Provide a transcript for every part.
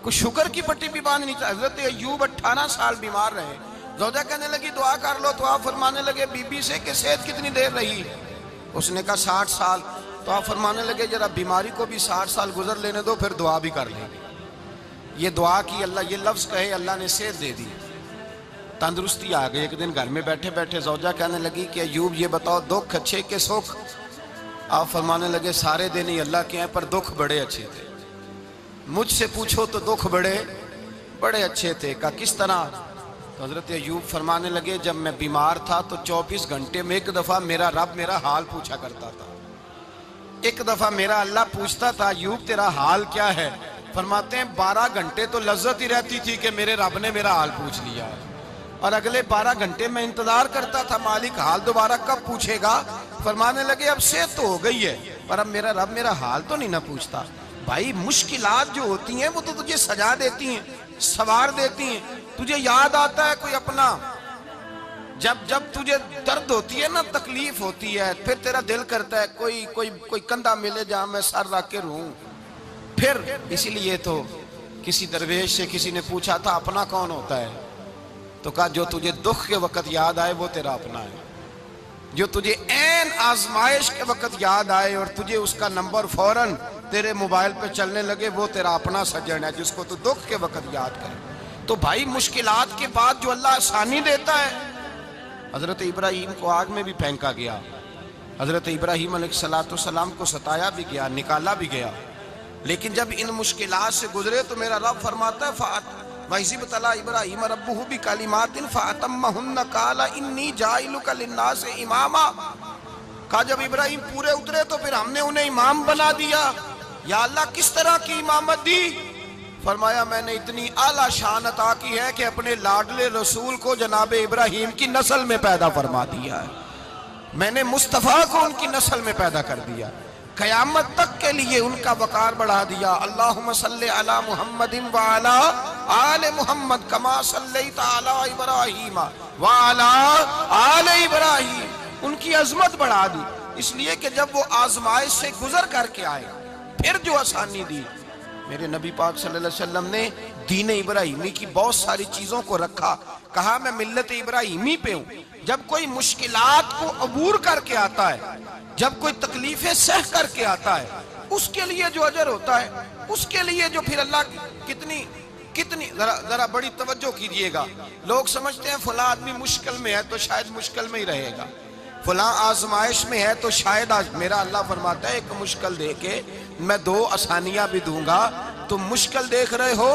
کوئی شوگر کی پٹی بھی باندھ نہیں چاہتا. حضرت ایوب 18 سال بیمار رہے. زوجہ کہنے لگی دعا کر لو تو آپ فرمانے لگے بی بی سے کہ صحت کتنی دیر رہی؟ اس نے کہا 60 سال. تو آپ فرمانے لگے ذرا بیماری کو بھی 60 سال گزر لینے دو پھر دعا بھی کر لیں گے. یہ دعا کی اللہ، یہ لفظ کہے اللہ نے صحت دے دی، تندرستی آ گئی. ایک دن گھر میں بیٹھے بیٹھے زوجہ کہنے لگی کہ ایوب یہ بتاؤ دکھ اچھے کہ سکھ؟ آپ فرمانے لگے سارے دن ہی اللہ کے ہیں پر دکھ بڑے اچھے تھے. مجھ سے پوچھو تو دکھ بڑے اچھے تھے. کہا کس طرح؟ تو حضرت ایوب فرمانے لگے جب میں بیمار تھا تو 24 گھنٹے میں ایک دفعہ میرا رب میرا حال پوچھا کرتا تھا. ایک دفعہ میرا اللہ پوچھتا تھا ایوب تیرا حال کیا ہے؟ فرماتے ہیں 12 گھنٹے تو لذت ہی رہتی تھی کہ میرے رب نے میرا حال پوچھ لیا، اور اگلے 12 گھنٹے میں انتظار کرتا تھا مالک حال دوبارہ کب پوچھے گا. فرمانے لگے اب صحت تو ہو گئی ہے پر اب میرا رب میرا حال تو نہیں نہ پوچھتا. بھائی مشکلات جو ہوتی ہیں وہ تو تجھے سجا دیتی ہیں، سوار دیتی ہیں. تجھے یاد آتا ہے کوئی اپنا، جب تجھے درد ہوتی ہے نا، تکلیف ہوتی ہے، پھر تیرا دل کرتا ہے کوئی کندھا ملے جہاں میں سر رکھ کے رہوں. پھر اسی لیے تو کسی درویش سے کسی نے پوچھا تھا اپنا کون ہوتا ہے؟ تو کہا جو تجھے دکھ کے وقت یاد آئے وہ تیرا اپنا ہے. جو تجھے عین آزمائش کے وقت یاد آئے اور تجھے اس کا نمبر فوراً تیرے موبائل پہ چلنے لگے وہ تیرا اپنا سجن ہے جس کو تو دکھ کے وقت یاد کرے. تو بھائی مشکلات کے بعد جو اللہ آسانی دیتا ہے. حضرت ابراہیم کو آگ میں بھی پھینکا گیا، حضرت ابراہیم علیہ السلام کو ستایا بھی گیا، نکالا بھی گیا، لیکن جب ان مشکلات سے گزرے تو میرا رب فرماتا ہے وَإِذِ ابْتَلَىٰ إِبْرَاهِيمَ رَبُّهُ بِكَلِمَاتٍ فَأَتَمَّهُنَّ قَالَ إِنِّي جَاعِلُكَ لِلنَّاسِ إِمَامًا. کہا جب ابراہیم پورے اترے تو پھر ہم نے انہیں امام بنا دیا. یا اللہ کس طرح کی امامت دی؟ فرمایا میں نے اتنی اعلیٰ شان عطا کی ہے کہ اپنے لاڈلے رسول کو جناب ابراہیم کی نسل میں پیدا فرما دیا ہے. میں نے مصطفیٰ کو ان کی نسل میں پیدا کر دیا، قیامت تک کے لیے ان کا وقار بڑھا دیا. اللہم صلی علی محمد وعلا آل محمد کما صلیت علی ابراہیم وعلا آل ابراہیم. ان کی عظمت بڑھا دی اس لیے کہ جب وہ آزمائش سے گزر کر کے آئے پھر جو آسانی دی. میرے نبی پاک صلی اللہ علیہ وسلم نے دین ابراہیمی کی بہت ساری چیزوں کو رکھا. کہا میں ملت ابراہیمی پہ ہوں. جب کوئی مشکلات کو عبور کر کے آتا ہے، جب کوئی تکلیفیں سہ کر کے آتا ہے، اس کے لیے جو اجر ہوتا ہے، اس کے لیے جو پھر اللہ کتنی ذرا بڑی توجہ کیجئے گا. لوگ سمجھتے ہیں فلاں آدمی مشکل میں ہے تو شاید مشکل میں ہی رہے گا، فلاں آزمائش میں ہے تو شاید میرا اللہ فرماتا ہے ایک مشکل دے کے میں 2 آسانیاں بھی دوں گا. تم مشکل دیکھ رہے ہو،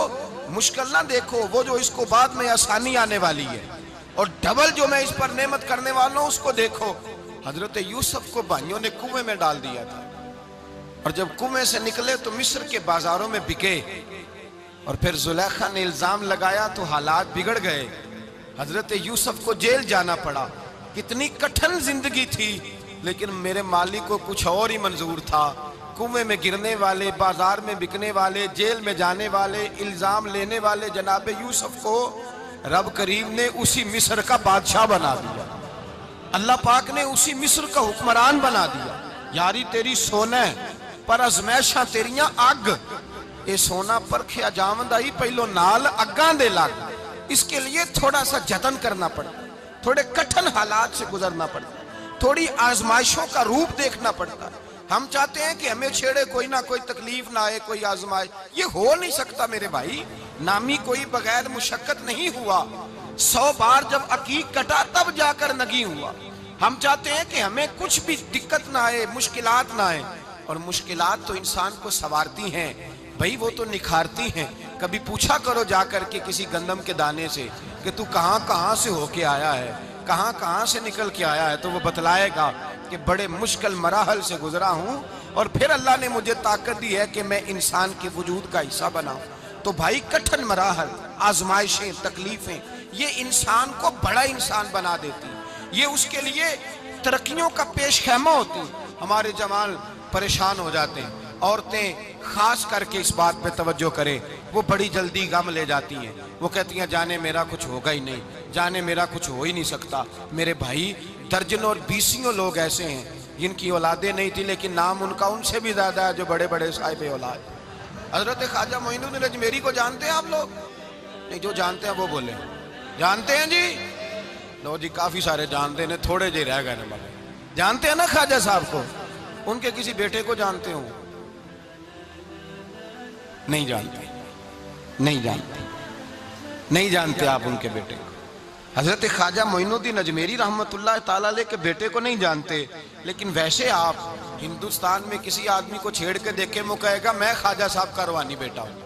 مشکل نہ دیکھو، وہ جو اس کو بعد میں آسانی آنے والی ہے، اور ڈبل جو میں اس پر نعمت کرنے والا ہوں اس کو دیکھو. حضرت یوسف کو بھائیوں نے کنویں میں ڈال دیا تھا، اور جب کنویں سے نکلے تو مصر کے بازاروں میں بکے، اور پھر زلیخا نے الزام لگایا تو حالات بگڑ گئے. حضرت یوسف کو جیل جانا پڑا. کتنی کٹھن زندگی تھی، لیکن میرے مالک کو کچھ اور ہی منظور تھا. کنویں میں گرنے والے، بازار میں بکنے والے، جیل میں جانے والے، الزام لینے والے جناب یوسف کو رب کریم نے اسی مصر کا بادشاہ بنا دیا. اللہ پاک نے اسی مصر کا حکمران بنا دیا. یاری تیری سونا ہے پر ازمیشاں تیریاں اگ. اے سونا پرکھیا جاوندہ ہی پہلو نال اگاں دے لگ. اس کے لیے تھوڑا سا جتن کرنا پڑتا، تھوڑے کٹھن حالات سے گزرنا پڑتا، تھوڑی آزمائشوں کا روپ دیکھنا پڑتا. ہم چاہتے ہیں کہ ہمیں چھیڑے کوئی نہ کوئی تکلیف نہ آئے، کوئی آزمائش. یہ ہو نہیں سکتا میرے بھائی. نامی کوئی بغیر مشقت نہیں ہوا. 100 بار جب عقیق کٹا تب جا کر نگی ہوا. ہم چاہتے ہیں کہ ہمیں کچھ بھی دقت نہ آئے، مشکلات نہ آئے. اور مشکلات تو انسان کو سنوارتی ہیں بھائی، وہ تو نکھارتی ہیں. کبھی پوچھا کرو جا کر کے کسی گندم کے دانے سے کہ تو کہاں سے ہو کے آیا ہے، کہاں سے نکل کے آیا ہے، تو وہ بتلائے گا کہ بڑے مشکل مراحل سے گزرا ہوں اور پھر اللہ نے مجھے طاقت دی ہے کہ میں انسان کے وجود کا حصہ بناؤں. تو بھائی کٹھن مراحل، آزمائشیں، تکلیفیں یہ انسان کو بڑا انسان بنا دیتی، یہ اس کے لیے ترقیوں کا پیش خیمہ ہوتی. ہمارے جوان پریشان ہو جاتے ہیں. عورتیں خاص کر کے اس بات پہ توجہ کریں، وہ بڑی جلدی غم لے جاتی ہیں. وہ کہتی ہیں جانے میرا کچھ ہوگا ہی نہیں، جانے میرا کچھ ہو ہی نہیں سکتا. میرے بھائی درجنوں اور بیسیوں لوگ ایسے ہیں جن کی اولادیں نہیں تھی لیکن نام ان کا ان سے بھی زیادہ ہے جو بڑے بڑے صاحب اولاد. حضرت خواجہ معین الدین اجمیری کو جانتے ہیں آپ لوگ؟ نہیں، جو جانتے ہیں وہ بولیں۔ جانتے ہیں جی؟ لو جی، کافی سارے جانتے ہیں، تھوڑے جی رہ گئے نا۔ جانتے ہیں نا خواجہ صاحب کو؟ ان کے کسی بیٹے کو جانتے ہوں؟ نہیں جانتے، نہیں جانتے، نہیں جانتے آپ ان کے بیٹے کو۔ حضرت خواجہ معین الدین اجمیری رحمت اللہ تعالیٰ علیہ کے بیٹے کو نہیں جانتے، لیکن ویسے آپ ہندوستان میں کسی آدمی کو چھیڑ کے دیکھیں، وہ کہے گا میں خواجہ صاحب کا روحانی بیٹا ہوں،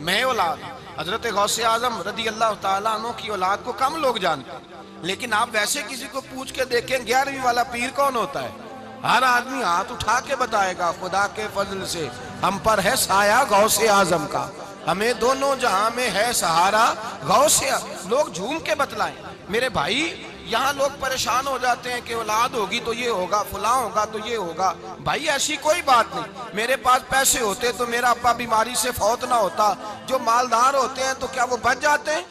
میں اولاد۔ حضرت غوث اعظم رضی اللہ تعالیٰ عنہ کی اولاد کو کم لوگ جانتے ہیں، لیکن آپ ویسے کسی کو پوچھ کے دیکھیں 11ویں والا پیر کون ہوتا ہے، ہر آدمی ہاتھ اٹھا کے بتائے گا خدا کے فضل سے ہم پر ہے سایہ غوث اعظم کا، ہمیں دونوں جہاں میں ہے سہارا غوث اعظم۔ لوگ جھوم کے بتلائیں۔ میرے بھائی، یہاں لوگ پریشان ہو جاتے ہیں کہ اولاد ہوگی تو یہ ہوگا، فلاں ہوگا تو یہ ہوگا۔ بھائی ایسی کوئی بات نہیں۔ میرے پاس پیسے ہوتے تو میرا ابا بیماری سے فوت نہ ہوتا۔ جو مالدار ہوتے ہیں تو کیا وہ بچ جاتے ہیں؟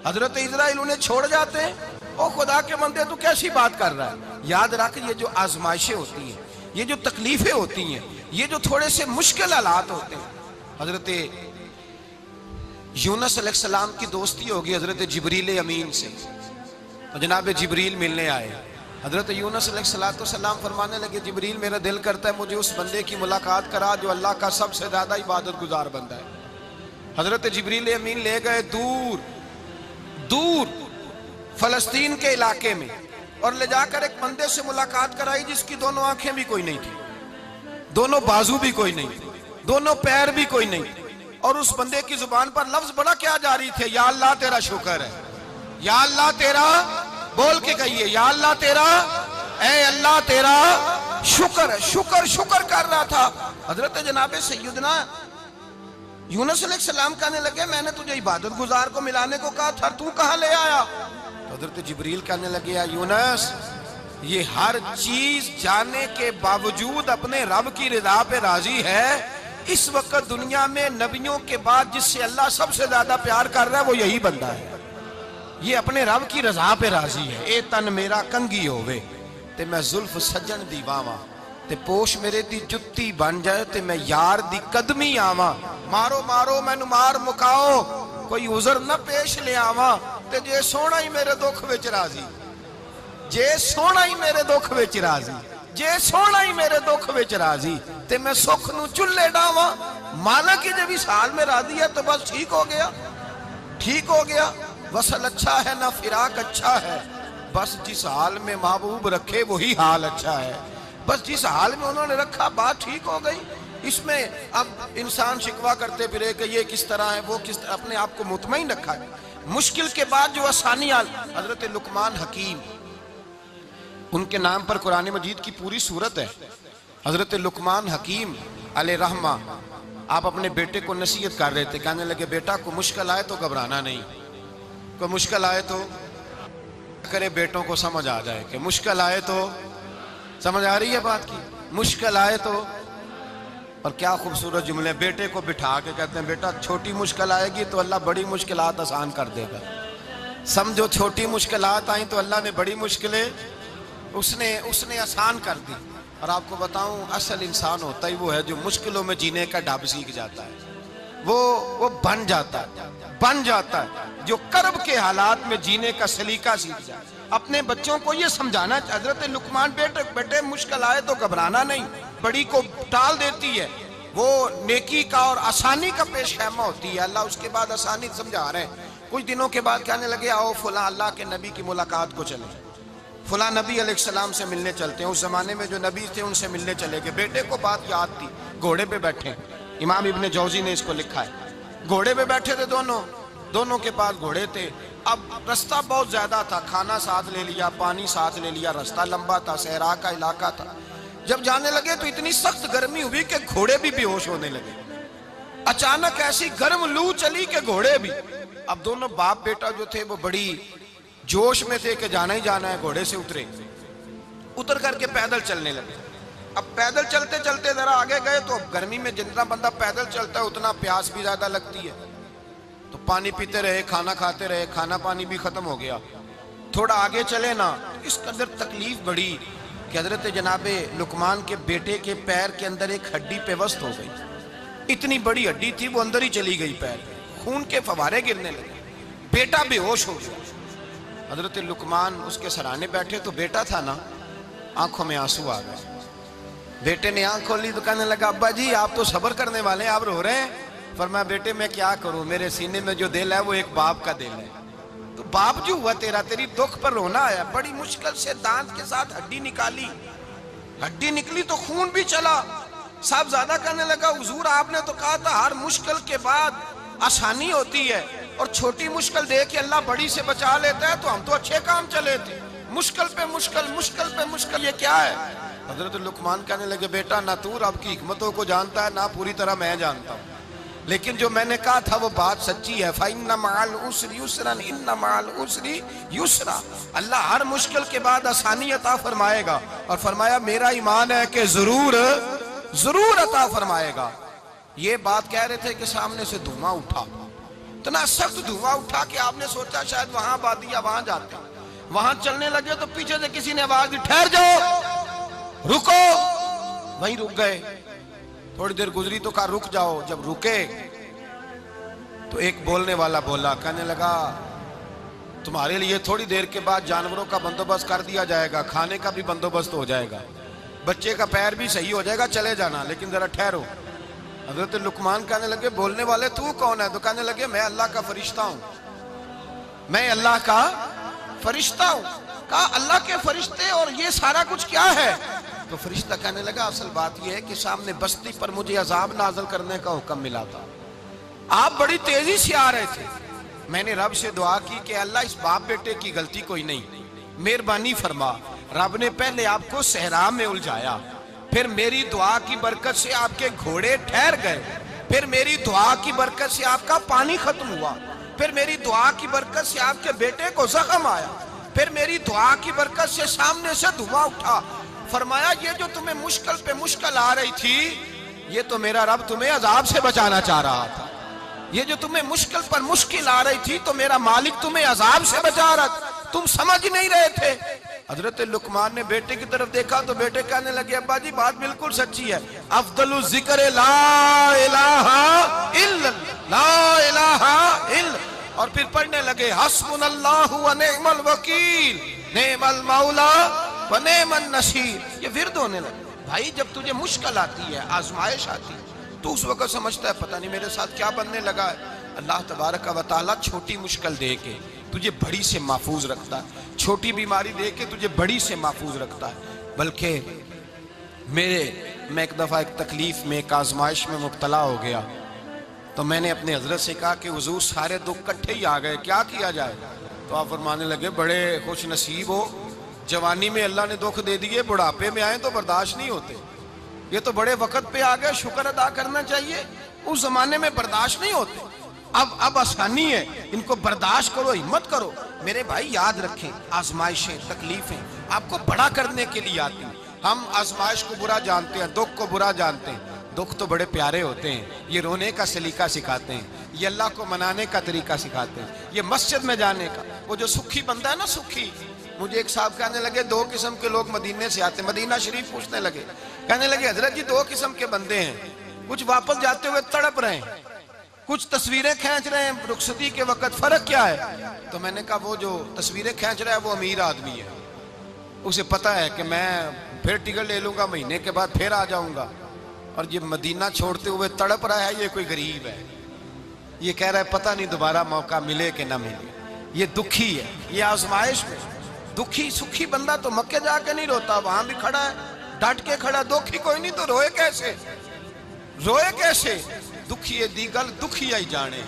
حضرت اسرائیل انہیں چھوڑ جاتے ہیں؟ او خدا کے بندے، تو کیسی بات کر رہا ہے؟ یاد رکھ، یہ جو آزمائشیں ہوتی ہیں، یہ جو تکلیفیں ہوتی ہیں، یہ جو تھوڑے سے مشکل حالات ہوتے ہیں۔ حضرت یونس علیہ السلام کی دوستی ہوگی حضرت جبریل امین سے، تو جناب جبریل ملنے آئے۔ حضرت یونس علیہ السلام فرمانے لگے جبریل میرا دل کرتا ہے مجھے اس بندے کی ملاقات کرا جو اللہ کا سب سے زیادہ عبادت گزار بندہ ہے۔ حضرت جبریل امین لے گئے دور دور فلسطین کے علاقے میں، اور لے جا کر ایک بندے سے ملاقات کرائی جس کی دونوں آنکھیں بھی کوئی نہیں تھی، دونوں بازو بھی کوئی نہیں تھی، دونوں پیر بھی کوئی نہیں تھی، اور اس بندے کی زبان پر لفظ بڑا کیا جاری تھے، یا اللہ تیرا شکر ہے، یا اللہ تیرا، بول کے کہیے، یا اللہ تیرا، اے اللہ تیرا شکر ہے۔ شکر شکر کر رہا تھا۔ حضرت جناب سیدنا یونس علیہ السلام کہنے لگے میں نے تجھے عبادت گزار کو ملانے کو کہا تھا، تو کہاں لے آیا؟ تو حضرت جبریل کہنے لگے یا یونس، یہ ہر چیز جانے کے باوجود اپنے رب کی رضا پہ راضی ہے۔ اس وقت دنیا میں نبیوں کے بعد جس سے اللہ سب سے زیادہ پیار کر رہا ہے وہ یہی بندہ ہے، یہ اپنے رب کی رضا پہ راضی ہے۔ اے تن میرا کنگی ہووے تے میں زلف سجن دی واواں، تے پوش میرے دی جتی بن جائے تے میں یار دی قدمی آواں، مارو مارو مینو مار مکاؤ کوئی عذر نہ پیش لے آواں، تے جے سونا ہی میرے دکھ وچ راضی، جے سونا ہی میرے دکھ وچ راضی، جے سونا ہی میرے دکھ وچ راضی، تے میں سکھ نو چلے ڈاواں۔ مالک کی جب اس حال میں راضی ہے تو بس ٹھیک ہو گیا، ٹھیک ہو گیا۔ وصل اچھا ہے نہ فراق اچھا ہے، بس جس حال میں محبوب رکھے وہی حال اچھا ہے۔ بس جس حال میں انہوں نے رکھا بات ٹھیک ہو گئی۔ اس میں اب انسان شکوہ کرتے پھرے کہ یہ کس طرح ہے، وہ کس طرح، اپنے آپ کو مطمئن رکھا ہے۔ مشکل کے بعد جو آسانی آل، حضرت لقمان حکیم، ان کے نام پر قرآن مجید کی پوری سورت ہے۔ حضرت لقمان حکیم علیہ رحمہ آپ اپنے بیٹے کو نصیحت کر رہے تھے، کہنے لگے بیٹا کو مشکل آئے تو گھبرانا نہیں، کوئی مشکل آئے تو کرے بیٹوں کو سمجھ آ جائے کہ مشکل آئے تو، سمجھ آ رہی ہے بات کی، مشکل آئے تو۔ اور کیا خوبصورت جملے، بیٹے کو بٹھا کے کہتے ہیں بیٹا چھوٹی مشکل آئے گی تو اللہ بڑی مشکلات آسان کر دے گا، سمجھو چھوٹی مشکلات آئیں تو اللہ نے بڑی مشکلیں اس نے آسان کر دی۔ اور آپ کو بتاؤں اصل انسان ہوتا ہی وہ ہے جو مشکلوں میں جینے کا ڈھب سیکھ جاتا ہے، وہ بن جاتا ہے جو کرب کے حالات میں جینے کا سلیقہ سیکھ جائے۔ اپنے بچوں کو یہ سمجھانا، حضرت لقمان بیٹے مشکل آئے تو گھبرانا نہیں، بڑی کو ٹال دیتی ہے، وہ نیکی کا اور آسانی کا پیش خیمہ ہوتی ہے۔ اللہ اس کے بعد آسانی سمجھا رہے ہیں۔ کچھ دنوں کے بعد کہنے لگے آؤ فلاں اللہ کے نبی کی ملاقات کو چلیں، فلاں نبی علیہ السلام سے ملنے چلتے ہیں۔ اس زمانے میں جو نبی تھے ان سے ملنے چلے گئے۔ بیٹے کو بات یاد تھی، گھوڑے پہ بیٹھے، امام ابن جوزی نے اس کو لکھا ہے، گھوڑے پہ بیٹھے تھے دونوں کے پاس گھوڑے تھے۔ اب رستہ بہت زیادہ تھا، کھانا ساتھ لے لیا، پانی ساتھ لے لیا، رستہ لمبا تھا، صحرا کا علاقہ تھا۔ جب جانے لگے تو اتنی سخت گرمی ہوئی کہ گھوڑے بھی بے ہوش ہونے لگے، اچانک ایسی گرم لو چلی کہ گھوڑے بھی۔ اب دونوں باپ بیٹا جو تھے وہ بڑی جوش میں تھے کہ جانا ہی جانا ہے، گھوڑے سے اتر کر کے پیدل چلنے لگے۔ اب پیدل چلتے چلتے ذرا آگے گئے تو اب گرمی میں جتنا بندہ پیدل چلتا ہے اتنا پیاس بھی زیادہ لگتی ہے، تو پانی پیتے رہے، کھانا کھاتے رہے، کھانا پانی بھی ختم ہو گیا۔ تھوڑا آگے چلے نا، اس قدر تکلیف بڑھی کہ حضرت جناب لقمان کے بیٹے کے پیر کے اندر ایک ہڈی پیوست ہو گئی۔ اتنی بڑی ہڈی تھی وہ اندر ہی چلی گئی پیر میں، خون کے فوارے گرنے لگے، بیٹا بے ہوش ہو گیا۔ حضرت لقمان اس کے سرانے بیٹھے تو بیٹا تھا نا، آنکھوں میں آنسو آ گئے۔ بیٹے نے آنکھ کھولی تو کہنے لگا ابا جی آپ تو صبر کرنے والے ہیں، آپ رو رہے ہیں۔ فرمایا بیٹے میں کیا کروں، میرے سینے میں جو دل ہے وہ ایک باپ کا دل ہے، تو باپ جو ہوا تیرا، تیری دکھ پر رونا آیا۔ بڑی مشکل سے دانت کے ساتھ ہڈی نکالی، ہڈی نکلی تو خون بھی چلا۔ صاحب زیادہ کہنے لگا حضور آپ نے تو کہا تھا ہر مشکل کے بعد آسانی ہوتی ہے، اور چھوٹی مشکل دے کے اللہ بڑی سے بچا لیتا ہے، تو ہم تو اچھے کام چلے تھے، مشکل پہ مشکل، مشکل پہ مشکل، یہ کیا ہے؟ حضرت لقمان کہنے لگے بیٹا نہ تو رب کی حکمتوں کو جانتا ہے، نہ پوری طرح میں جانتا ہوں، لیکن جو میں نے کہا تھا وہ بات سچی ہے۔ فَإِنَّ مَعَ الْعُسْرِ يُسْرًا إِنَّ مَعَ الْعُسْرِ يُسْرًا، اللہ ہر مشکل کے بعد آسانی عطا فرمائے گا، اور فرمایا میرا ایمان ہے کہ ضرور ضرور عطا فرمائے گا۔ یہ بات کہہ رہے تھے کہ سامنے سے دھواں اٹھا، اتنا سخت دھواں اٹھا کہ آپ نے سوچا شاید وہاں آبادی ہے، وہاں جاتے ہیں۔ وہاں چلنے لگے تو پیچھے سے کسی نے آواز دی ٹھہر جاؤ، رکو، وہیں رک گئے۔ تھوڑی دیر گزری تو کہا رک جاؤ، جب رکے تو ایک بولنے والا بولا، کہنے لگا تمہارے لیے تھوڑی دیر کے بعد جانوروں کا بندوبست کر دیا جائے گا، کھانے کا بھی بندوبست ہو جائے گا، بچے کا پیر بھی صحیح ہو جائے گا، چلے جانا، لیکن ذرا ٹھہرو۔ حضرت لقمان کہنے لگے بولنے والے تو کون ہے؟ تو کہنے لگے میں اللہ کا فرشتہ ہوں، میں اللہ کا فرشتہ ہوں۔ کہا اللہ کے فرشتے اور یہ سارا کچھ کیا ہے؟ تو فرشتہ کہنے لگا اصل بات یہ ہے کہ سامنے بستی پر مجھے عذاب نازل کرنے کا حکم ملا تھا، آپ بڑی تیزی سے آ رہے تھے، میں نے رب سے دعا کی کہ اللہ اس باپ بیٹے کی غلطی کوئی نہیں، مہربانی فرما۔ رب نے پہلے آپ کو صحرا میں الجھایا، پھر میری دعا کی برکت سے آپ کے گھوڑے ٹھہر گئے، پھر میری دعا کی برکت سے آپ کا پانی ختم ہوا، پھر میری دعا کی برکت سے آپ کے بیٹے کو زخم آیا، پھر میری دعا کی برکت سے سامنے سے دھواں اٹھا۔ فرمایا یہ جو تمہیں مشکل پہ مشکل آ رہی تھی، یہ تو میرا رب تمہیں عذاب سے بچانا چاہ رہا تھا، یہ جو تمہیں مشکل پر مشکل آ رہی تھی تو میرا مالک تمہیں عذاب سے بچا رہا تھا، تم سمجھ نہیں رہے تھے۔ حضرت لقمان نے بیٹے کی طرف دیکھا تو بیٹے کہنے لگے ابا جی بات بالکل سچی ہے، افضل الذکر لا الہ الا لا الہ الا، اور پھر پڑھنے لگے حسبنا اللہ و نعم الوکیل نعم المولا و نعم النصیر۔ یہ ورد ہونے لگے۔ بھائی جب تجھے مشکل آتی ہے، آزمائش آتی ہے، تو اس وقت سمجھتا ہے پتہ نہیں میرے ساتھ کیا بننے لگا ہے۔ اللہ تبارک و تعالیٰ چھوٹی مشکل دے کے تجھے بڑی سے محفوظ رکھتا ہے، چھوٹی بیماری دے کے تجھے بڑی سے محفوظ رکھتا ہے۔ بلکہ میں ایک دفعہ ایک تکلیف میں، ایک آزمائش میں مبتلا ہو گیا، تو میں نے اپنے حضرت سے کہا کہ حضور سارے دکھ کٹھے ہی آ گئے، کیا کیا جائے؟ تو آپ فرمانے لگے بڑے خوش نصیب ہو، جوانی میں اللہ نے دکھ دے دیے، بڑھاپے میں آئے تو برداشت نہیں ہوتے، یہ تو بڑے وقت پہ آ گئے، شکر ادا کرنا چاہیے، اس زمانے میں برداشت نہیں ہوتے، اب آسانی ہے، ان کو برداشت کرو، ہمت کرو۔ میرے بھائی یاد رکھیں آزمائشیں، تکلیفیں آپ کو بڑا کرنے کے لیے آتی ہیں۔ ہم آزمائش کو برا جانتے ہیں، دکھ کو برا جانتے ہیں، دکھ تو بڑے پیارے ہوتے ہیں، یہ رونے کا سلیقہ سکھاتے ہیں، یہ اللہ کو منانے کا طریقہ سکھاتے ہیں، یہ مسجد میں جانے کا۔ وہ جو سکھی بندہ ہے نا، سکھی، مجھے ایک صاحب کہنے لگے دو قسم کے لوگ مدینے سے آتے ہیں، مدینہ شریف پوچھنے لگے، کہنے لگے حضرت جی دو قسم کے بندے ہیں، کچھ واپس جاتے ہوئے تڑپ رہے ہیں، کچھ تصویریں کھینچ رہے ہیں رخصتی کے وقت، فرق کیا ہے؟ تو میں نے کہا وہ جو تصویریں کھینچ رہا ہے وہ امیر آدمی ہے، اسے پتا ہے کہ میں پھر ٹکٹ لے لوں گا، مہینے کے بعد پھر آ جاؤں گا، اور یہ مدینہ چھوڑتے ہوئے تڑپ رہا ہے، یہ کوئی غریب ہے، یہ کہہ رہا ہے پتہ نہیں دوبارہ موقع ملے کہ نہ ملے، یہ دکھی ہے، یہ آزمائش میں دکھی۔ سکھی بندہ تو مکے جا کے نہیں روتا، وہاں بھی کھڑا ہے، ڈٹ کے کھڑا، دکھی کوئی نہیں تو روئے کیسے؟ روئے کیسے؟ دکھیے دی گل دکھی آئی جانے،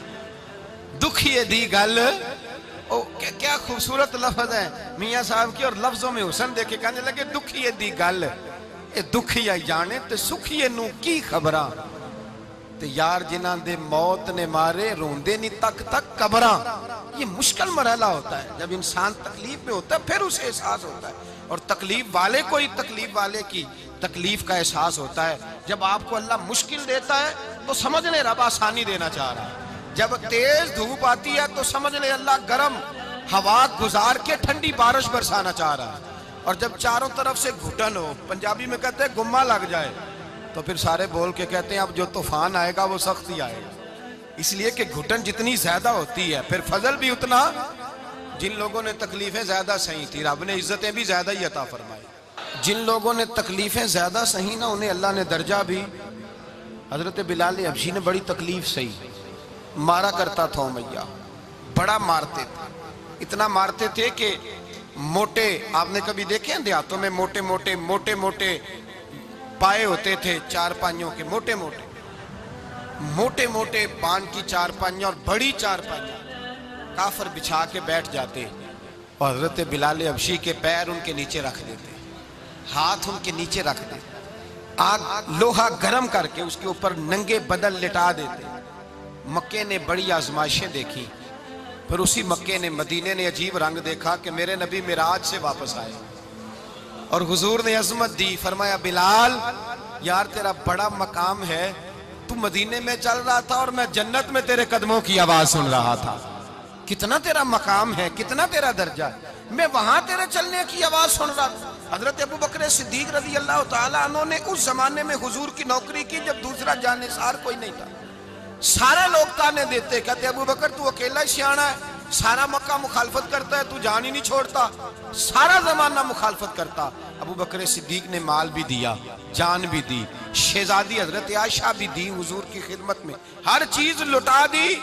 دکھیے دی گل، کیا خوبصورت لفظ ہے میاں صاحب کی، اور لفظوں میں حسن دیکھے، کہنے لگے دکھیے دی گل اے دکھی آئی جانے، تے سکھیے نو کی خبراں، تے یار جنہاں دے موت نے مارے روندے نہیں تک تک قبراں۔ یہ مشکل مرحلہ ہوتا ہے، جب انسان تکلیف میں ہوتا ہے پھر اسے احساس ہوتا ہے، اور تکلیف والے کو ہی تکلیف والے کی تکلیف کا احساس ہوتا ہے۔ جب آپ کو اللہ مشکل دیتا ہے تو سمجھ لیں رب آسانی دینا چاہ رہا ہے، جب تیز دھوپ آتی ہے تو سمجھ لیں اللہ گرم ہوا گزار کے ٹھنڈی بارش برسانا چاہ رہا ہے، اور جب چاروں طرف سے گھٹن ہو، پنجابی میں کہتے ہیں گمہ لگ جائے، تو پھر سارے بول کے کہتے ہیں اب جو طوفان آئے گا وہ سخت ہی آئے گا، اس لیے کہ گھٹن جتنی زیادہ ہوتی ہے پھر فضل بھی اتنا۔ جن لوگوں نے تکلیفیں زیادہ سہی تھی رب نے عزتیں بھی زیادہ ہی عطا فرمائی، جن لوگوں نے تکلیفیں زیادہ سہی نا انہیں اللہ نے درجہ بھی۔ حضرت بلال حبشی نے بڑی تکلیف سہی، مارا کرتا تھا امیہ، بڑا مارتے تھے، اتنا مارتے تھے کہ موٹے، آپ نے کبھی دیکھے ہیں دیہاتوں میں موٹے موٹے پائے ہوتے تھے چار پائیوں کے، موٹے موٹے پان کی چار پائیاں اور بڑی چار پائیاں کافر بچھا کے بیٹھ جاتے اور حضرت بلال حبشی کے پیر ان کے نیچے رکھ دیتے، ہاتھ ان کے نیچے رکھ دیتے، آگ لوہا گرم کر کے اس کے اوپر ننگے بدن لٹا دیتے۔ مکے نے بڑی آزمائشیں دیکھی، پھر اسی مکے نے مدینے نے عجیب رنگ دیکھا کہ میرے نبی معراج سے واپس آئے اور حضور نے عظمت دی، فرمایا بلال یار تیرا بڑا مقام ہے، تو مدینے میں چل رہا تھا اور میں جنت میں تیرے قدموں کی آواز سن رہا تھا، کتنا تیرا مقام ہے، کتنا تیرا درجہ ہے، میں وہاں تیرے چلنے کی آواز سن رہا تھا۔ حضرت ابو بکر صدیق رضی اللہ تعالیٰ عنہ نے اس زمانے میں حضور کی نوکری کی جب دوسرا جانثار کوئی نہیں تھا، سارے لوگ تانے دیتے، کہتے ابو بکر تو اکیلا ہی سیاںا ہے، سارا مکہ مخالفت کرتا ہے، تو جان ہی نہیں چھوڑتا، سارا زمانہ مخالفت کرتا۔ ابو بکر صدیق نے مال بھی دیا، جان بھی دی، شہزادی حضرت عائشہ بھی دی حضور کی خدمت میں، ہر چیز لٹا دی۔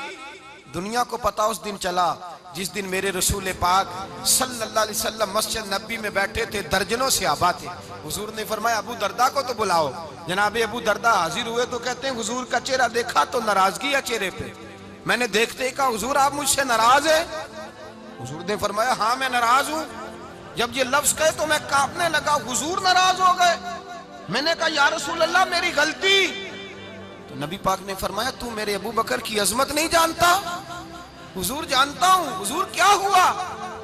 دنیا کو پتا اس دن چلا جس دن میرے رسول پاک صلی اللہ علیہ وسلم مسجد نبی میں بیٹھے تھے، درجنوں صحابہ تھے، حضور نے فرمایا ابو دردہ کو تو بلاؤ۔ جناب ابو دردہ حاضر ہوئے تو کہتے ہیں حضور کا چہرہ دیکھا تو ناراضگی ہے چہرے پہ، میں نے دیکھتے ہی کہا حضور آپ مجھ سے ناراض ہیں؟ حضور نے فرمایا ہاں میں ناراض ہوں۔ جب یہ لفظ کہے تو میں کانپنے لگا، حضور ناراض ہو گئے؟ میں نے کہا یا رسول اللہ میری غلطی۔ تو نبی پاک نے فرمایا تو میرے ابو بکر کی عظمت نہیں جانتا؟ حضور جانتا ہوں۔ حضور کیا ہوا؟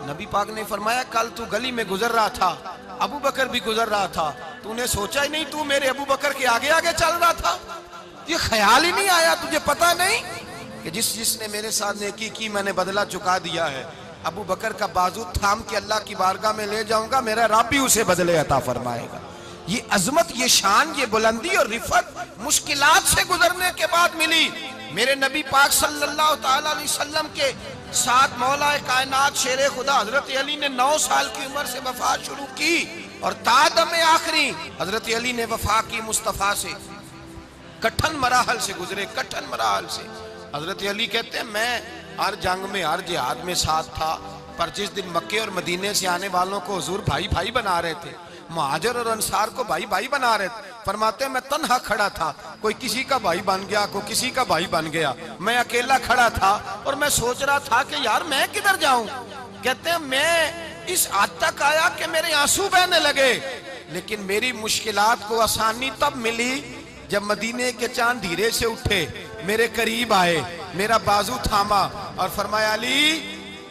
نبی پاک نے فرمایا کل تو گلی میں گزر رہا تھا، ابو بکر بھی گزر رہا تھا، تو نے سوچا ہی نہیں تو میرے ابو بکر کے آگے آگے چل رہا تھا، یہ خیال ہی نہیں آیا، تجھے پتا نہیں کہ جس نے میرے ساتھ نیکی کی میں نے بدلہ چکا دیا ہے، ابو بکر کا بازو تھام کے اللہ کی بارگاہ میں لے جاؤں گا، میرا رب بھی اسے بدلے عطا فرمائے گا۔ یہ عظمت، یہ شان، یہ بلندی اور رفعت مشکلات سے گزرنے کے بعد ملی۔ میرے نبی پاک صلی اللہ تعالیٰ علیہ وسلم کے ساتھ مولا کائنات شیر خدا حضرت علی نے 9 سال کی عمر سے وفات شروع کی اور تا دم آخری حضرت علی نے وفا کی مصطفیٰ سے، کٹھن مراحل سے گزرے، کٹھن مراحل سے۔ حضرت علی کہتے ہیں میں ہر جنگ میں ہر جہاد میں ساتھ تھا، پر جس دن مکے اور مدینے سے آنے والوں کو حضور بھائی بھائی بنا رہے تھے، مہاجر اور انصار کو بھائی بھائی بنا رہے تھے، فرماتے ہیں میں تنہا کھڑا تھا، کوئی کسی کا بھائی بن گیا، کوئی کسی کا بھائی بن گیا، میں اکیلا کھڑا تھا اور میں سوچ رہا تھا کہ یار میں کدھر جاؤں۔ کہتے ہیں میں اس حد تک آیا کہ میرے آنسو بہنے لگے، لیکن میری مشکلات کو آسانی تب ملی جب مدینے کے چاند دھیرے سے اٹھے، میرے قریب آئے، میرا بازو تھاما اور فرمایا علی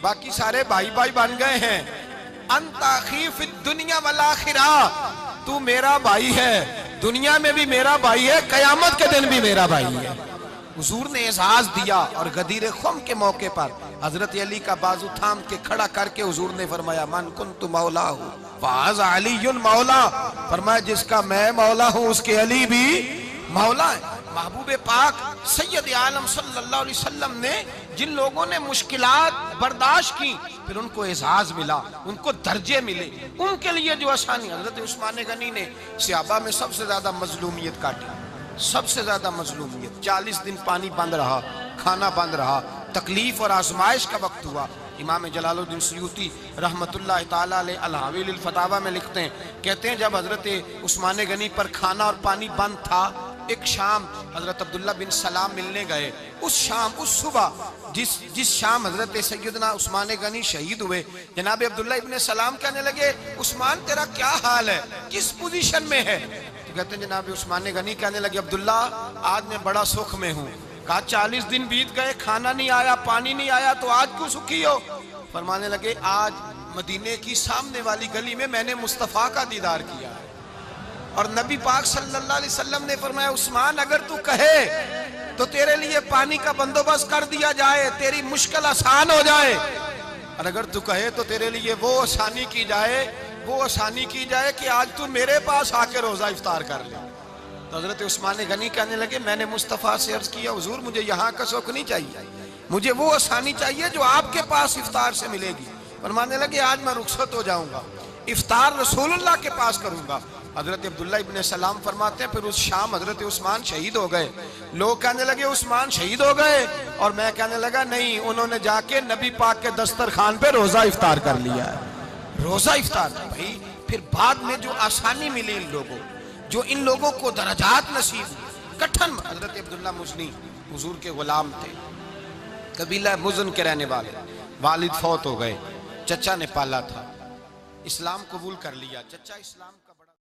باقی سارے بھائی بھائی بن گئے ہیں، انت اخی فی الدنیا والآخرہ، تو میرا بھائی ہے، دنیا میں بھی میرا بھائی ہے، قیامت کے دن بھی میرا بھائی ہے۔ حضور نے اعزاز دیا اور غدیر خم کے موقع پر حضرت علی کا بازو تھام کے کھڑا کر کے حضور نے فرمایا من کنت مولا ہوں فہذا علی مولا، فرمایا جس کا میں مولا ہوں اس کے علی بھی مولا ہے۔ محبوب پاک سید عالم صلی اللہ علیہ وسلم نے جن لوگوں نے مشکلات برداشت کی پھر ان کو اعزاز ملا، ان کو درجے ملے، ان کے لیے جو آسانی۔ حضرت عثمان غنی نے صحابہ میں سب سے زیادہ مظلومیت کاٹی، سب سے زیادہ مظلومیت، 40 دن پانی بند رہا، کھانا بند رہا، تکلیف اور آزمائش کا وقت ہوا۔ امام جلال الدین سیوطی رحمت اللہ تعالیٰ علیہ الحاوی للفتاوی میں لکھتے ہیں، کہتے ہیں جب حضرت عثمان غنی پر کھانا اور پانی بند تھا، ایک شام حضرت عبداللہ بن سلام ملنے گئے، اس شام، اس صبح جس شام حضرت سیدنا عثمان غنی شہید ہوئے، جناب عبداللہ ابن سلام کہنے لگے عثمان تیرا کیا حال ہے، کس پوزیشن میں ہے؟ تو کہتے ہیں جناب عثمان غنی کہنے لگے عبداللہ آج میں بڑا سکھ میں ہوں۔ کہا 40 دن بیت گئے، کھانا نہیں آیا، پانی نہیں آیا، تو آج کیوں سکھی ہو؟ فرمانے لگے آج مدینے کی سامنے والی گلی میں نے مصطفیٰ کا دیدار کیا ہے، اور نبی پاک صلی اللہ علیہ وسلم نے فرمایا عثمان اگر تو کہے تو تیرے لیے پانی کا بندوبست کر دیا جائے، تیری مشکل آسان ہو جائے، اور اگر تو کہے تو تیرے لیے وہ آسانی کی جائے کہ آج تو میرے پاس آ کے روزہ افطار کر لے۔ تو حضرت عثمان غنی کہنے لگے میں نے مصطفیٰ سے عرض کیا حضور مجھے یہاں کا سوق نہیں چاہیے، مجھے وہ آسانی چاہیے جو آپ کے پاس افطار سے ملے گی۔ فرمانے لگے آج میں رخصت ہو جاؤں گا، افطار رسول اللہ کے پاس کروں گا۔ حضرت عبداللہ ابن سلام فرماتے ہیں پھر اس شام حضرت عثمان شہید ہو گئے۔ لوگ کہنے لگے عثمان شہید ہو گئے، اور میں کہنے لگا نہیں، انہوں نے جا کے نبی پاک کے دسترخوان پہ روزہ افطار کر لیا ہے۔ روزہ افطار بھائی، پھر بعد میں جو آسانی ملی ان لوگوں، جو ان لوگوں کو درجات نصیب ہوئی، کٹھن۔ حضرت عبداللہ مزنی حضور کے غلام تھے، قبیلہ مزن کے رہنے والے، والد فوت ہو گئے، چچا نے پالا تھا، اسلام قبول کر لیا، چچا اسلام